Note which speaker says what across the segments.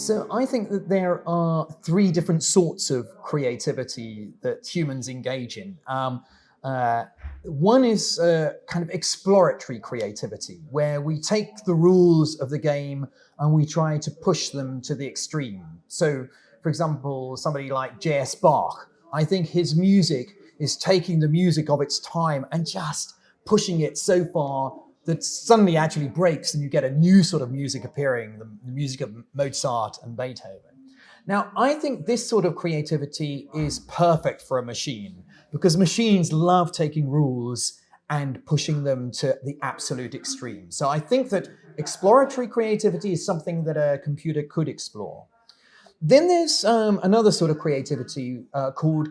Speaker 1: So I think that there are three different sorts of creativity that humans engage in. Uh, One is kind of exploratory creativity, where we take the rules of the game and we try to push them to the extreme. So, for example, somebody like J.S. Bach, I think his music is taking the music of its time and just pushing it so far that suddenly actually breaks and you get a new sort of music appearing, the music of Mozart and Beethoven. Now, I think this sort of creativity is perfect for a machine because machines love taking rules and pushing them to the absolute extreme. So I think that exploratory creativity is something that a computer could explore. Then there's another sort of creativity called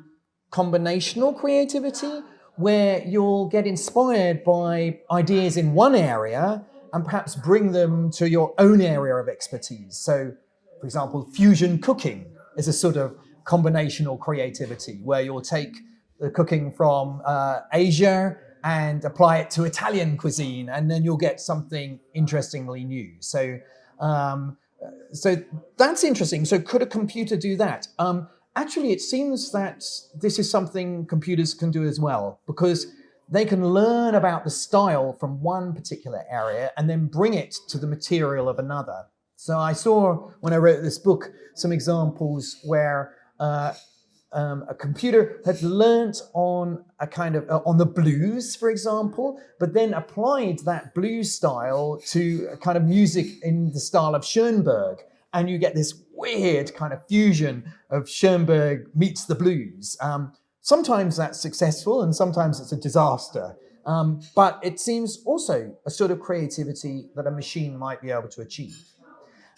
Speaker 1: combinational creativity, where you'll get inspired by ideas in one area and perhaps bring them to your own area of expertise. So, for example, fusion cooking is a sort of combinational creativity where you'll take the cooking from Asia and apply it to Italian cuisine, and then you'll get something interestingly new. So that's interesting. So could a computer do that? Actually, it seems that this is something computers can do as well, because they can learn about the style from one particular area and then bring it to the material of another. So I saw, when I wrote this book, some examples where a computer had learnt on a kind of on the blues, for example, but then applied that blues style to a kind of music in the style of Schoenberg, and you get this weird kind of fusion of Schoenberg meets the blues. Sometimes that's successful, and sometimes it's a disaster. But it seems also a sort of creativity that a machine might be able to achieve.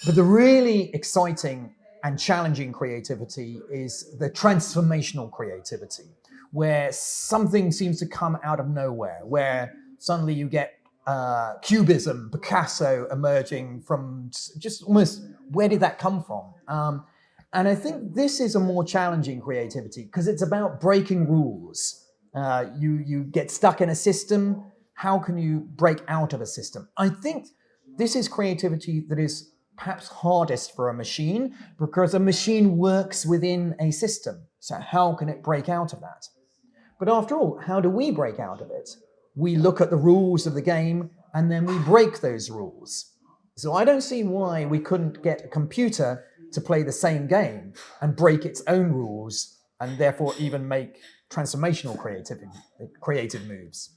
Speaker 1: But the really exciting and challenging creativity is the transformational creativity, where something seems to come out of nowhere, where suddenly you get Cubism, Picasso emerging from just almost, where did that come from? And I think this is a more challenging creativity because it's about breaking rules. You get stuck in a system. How can you break out of a system? I think this is creativity that is perhaps hardest for a machine because a machine works within a system. So how can it break out of that? But after all, how do we break out of it? We look at the rules of the game and then we break those rules. So I don't see why we couldn't get a computer to play the same game and break its own rules and therefore even make transformational creative moves.